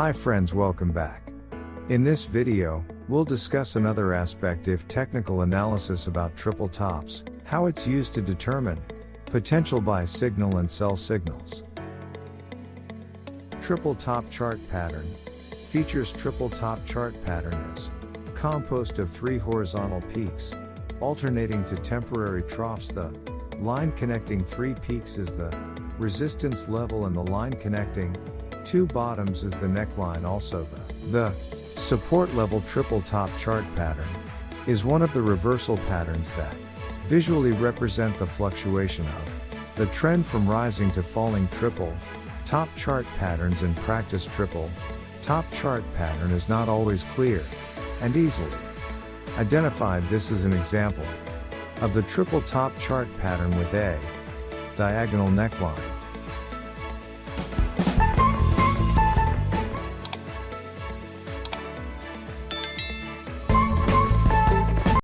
Hi friends, welcome back. In this video, we'll discuss another aspect of technical analysis about triple tops, how it's used to determine potential buy signal and sell signals. Triple top chart pattern features. Triple top chart pattern is composed of three horizontal peaks, alternating to temporary troughs. The line connecting three peaks is the resistance level and the line connecting two bottoms is the neckline. Also the support level. Triple top chart pattern is one of the reversal patterns that visually represent the fluctuation of the trend from rising to falling. Triple top chart patterns in practice. Triple top chart pattern is not always clear and easily identified. This is an example of the triple top chart pattern with a diagonal neckline.